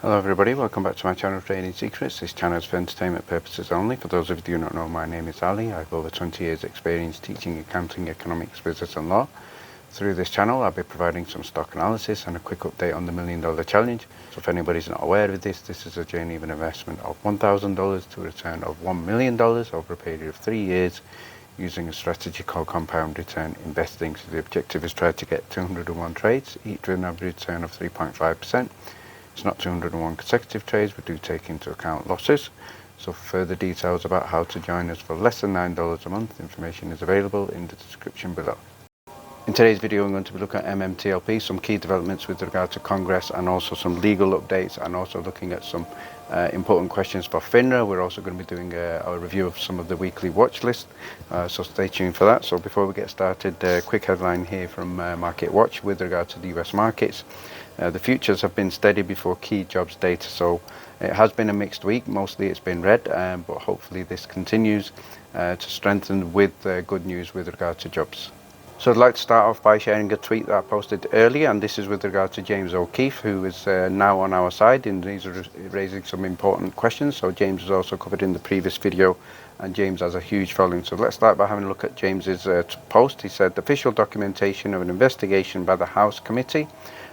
Hello everybody, welcome back to my channel Trading Secrets. This channel is for entertainment purposes only. For those of you who do not know, my name is Ali. I have over 20 years experience teaching accounting, economics, business and law. Through this channel I'll be providing some stock analysis and a quick update on the $1 Million Challenge. So if anybody's not aware of this is a journey of an investment of $1,000 to a return of $1 million over a period of 3 years using a strategy called compound return investing. So the objective is try to get 201 trades, each with an average return of 3.5%. It's not 201 consecutive trades, we do take into account losses. So for further details about how to join us for less than $9 a month, information is available in the description below. In today's video I'm going to be looking at MMTLP, some key developments with regard to Congress and also some legal updates, and also looking at some important questions for FINRA. We're also going to be doing a review of some of the weekly watch list, so stay tuned for that. So before we get started, a quick headline here from Market Watch with regard to the US markets. The futures have been steady before key jobs data, so it has been a mixed week. Mostly it's been red, but hopefully this continues to strengthen with good news with regard to jobs. So I'd like to start off by sharing a tweet that I posted earlier, and this is with regard to James O'Keefe, who is now on our side, and he's raising some important questions. So James was also covered in the previous video, and James has a huge following. So let's start by having a look at James's post. He said, official documentation of an investigation by the House Committee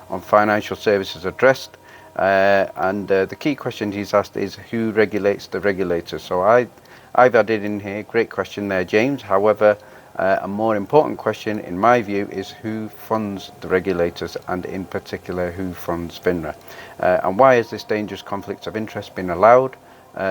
on Financial Services addressed, and the key question he's asked is who regulates the regulators. So I've added in here, great question there, James. However, a more important question in my view is who funds the regulators, and in particular who funds FINRA, and why has this dangerous conflict of interest been allowed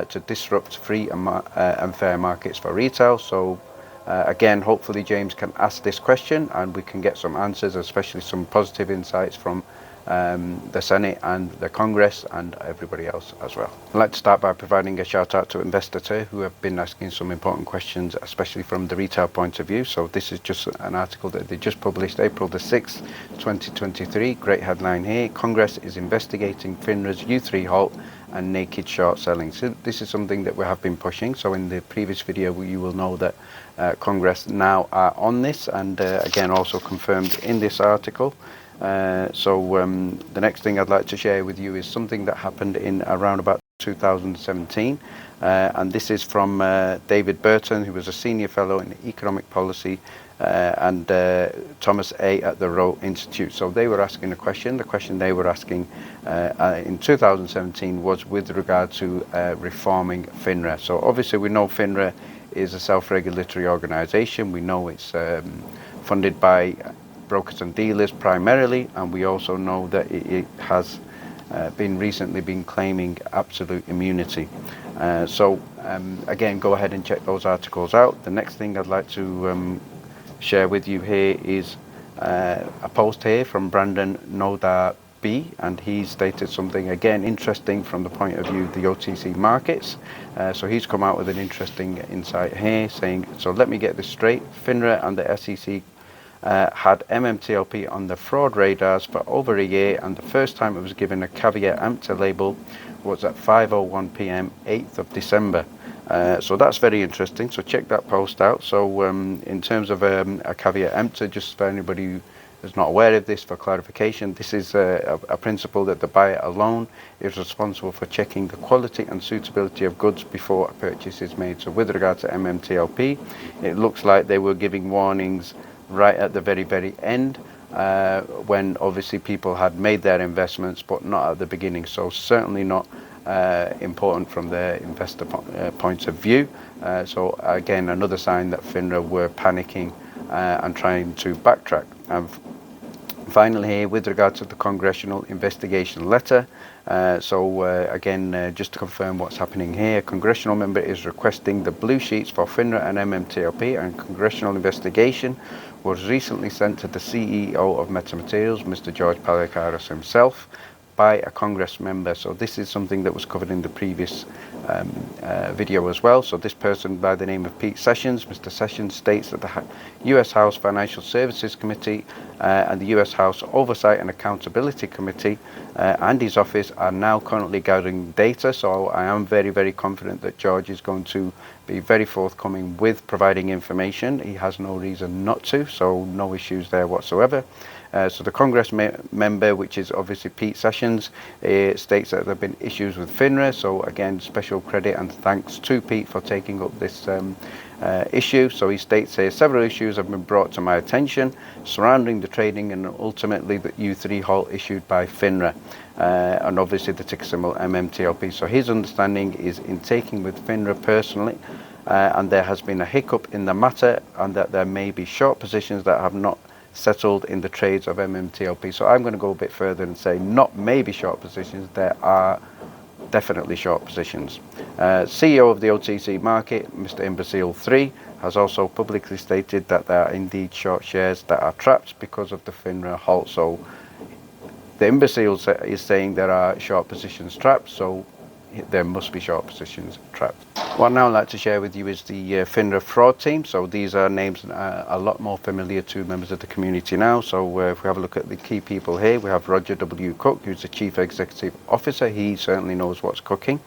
to disrupt free and fair markets for retail. So again, hopefully James can ask this question and we can get some answers, especially some positive insights from the Senate and the Congress and everybody else as well. I'd like to start by providing a shout out to Investor who have been asking some important questions, especially from the retail point of view. So this is just an article that they just published April the 6th, 2023. Great headline here. Congress is investigating FINRA's U3 halt and naked short selling. So this is something that we have been pushing. So in the previous video you will know that Congress now are on this, and again also confirmed in this article. The next thing I'd like to share with you is something that happened in around about 2017, and this is from David Burton, who was a senior fellow in economic policy, and Thomas A. at the Rowe Institute. So they were asking a question. The question they were asking in 2017 was with regard to reforming FINRA. So obviously we know FINRA is a self-regulatory organization. We know it's funded by brokers and dealers primarily, and we also know that it has recently been claiming absolute immunity. Again, go ahead and check those articles out. The next thing I'd like to share with you here is a post here from Brandon Nodar B, and he stated something again interesting from the point of view of the OTC markets. So he's come out with an interesting insight here, saying, so let me get this straight, FINRA and the SEC had MMTLP on the fraud radars for over a year, and the first time it was given a caveat emptor label was at 5:01 p.m. 8th of December. So that's very interesting, so check that post out. So in terms of a caveat emptor, just for anybody who is not aware of this, for clarification, this is a principle that the buyer alone is responsible for checking the quality and suitability of goods before a purchase is made. So with regard to MMTLP, it looks like they were giving warnings right at the very end, when obviously people had made their investments, but not at the beginning. So certainly not important from the investor point of view. So again, another sign that FINRA were panicking and trying to backtrack. And finally here, with regard to the congressional investigation letter, again, just to confirm what's happening here, a congressional member is requesting the blue sheets for FINRA and MMTLP, and congressional investigation was recently sent to the CEO of Meta Materials, Mr. George Palikaros himself, by a Congress member. So this is something that was covered in the previous video as well. So this person by the name of Pete Sessions, Mr. Sessions, states that the US House Financial Services Committee and the US House Oversight and Accountability Committee and his office are now currently gathering data. So I am very, very confident that George is going to be very forthcoming with providing information. He has no reason not to, so no issues there whatsoever. So the Congress member, which is obviously Pete Sessions, states that there have been issues with FINRA. So again, special credit and thanks to Pete for taking up this issue. So he states here, several issues have been brought to my attention surrounding the trading and ultimately the U3 halt issued by FINRA and obviously the ticker symbol MMTLP. So his understanding is in taking with FINRA personally, and there has been a hiccup in the matter and that there may be short positions that have not settled in the trades of MMTLP. So I'm going to go a bit further and say not maybe short positions, there are definitely short positions. CEO of the OTC market, Mr. Imbecile 3, has also publicly stated that there are indeed short shares that are trapped because of the FINRA halt. So the Imbecile is saying there are short positions trapped, so there must be short positions trapped. What now I'd like to share with you is the FINRA fraud team. So these are names a lot more familiar to members of the community now. So if we have a look at the key people here, we have Roger W. Cook, who's the Chief Executive Officer. He certainly knows what's cooking.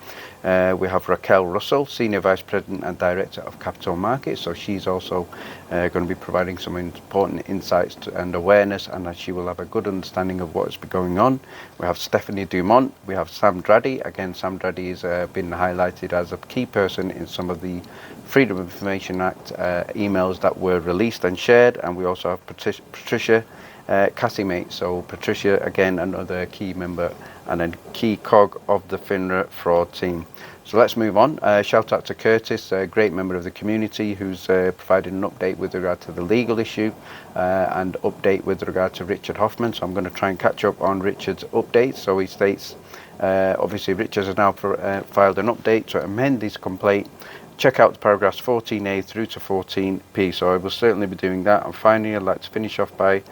We have Raquel Russell, Senior Vice President and Director of Capital Markets. So she's also going to be providing some important insights and awareness, and that she will have a good understanding of what's been going on. We have Stephanie Dumont. We have Sam Draddy. Again, Sam Draddy has been highlighted as a key person in some of the Freedom of Information Act emails that were released and shared. And we also have Patricia Cassimate. So Patricia, again, another key member and a key cog of the FINRA fraud team. So let's move on. Shout out to Curtis, a great member of the community, who's provided an update with regard to the legal issue and update with regard to Richard Hoffman. So I'm going to try and catch up on Richard's update. So he states, obviously Richard has now filed an update to amend his complaint. Check out the paragraphs 14A through to 14P. So I will certainly be doing that. And finally, I'd like to finish off by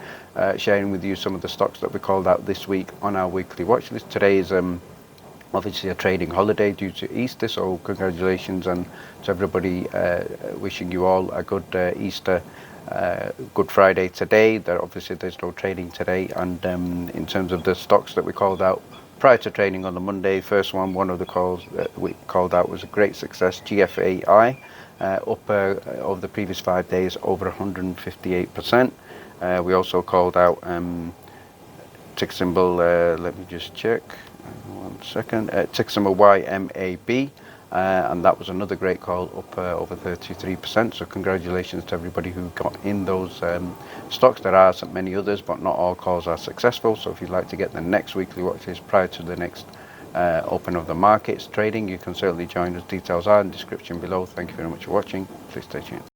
sharing with you some of the stocks that we called out this week on our weekly watch list. Today is obviously a trading holiday due to Easter, so congratulations and to everybody, wishing you all a good Easter, Good Friday today. Obviously there's no trading today, and in terms of the stocks that we called out prior to trading on the Monday, first one of the calls that we called out was a great success, GFAI, up over the previous 5 days over 158%. We also called out ticker symbol, let me just check, 1 second, ticker symbol YMAB, and that was another great call, up over 33%. So congratulations to everybody who got in those stocks. There are many others, but not all calls are successful. So if you'd like to get the next weekly watch list prior to the next open of the markets trading, you can certainly join us. Details are in the description below. Thank you very much for watching. Please stay tuned.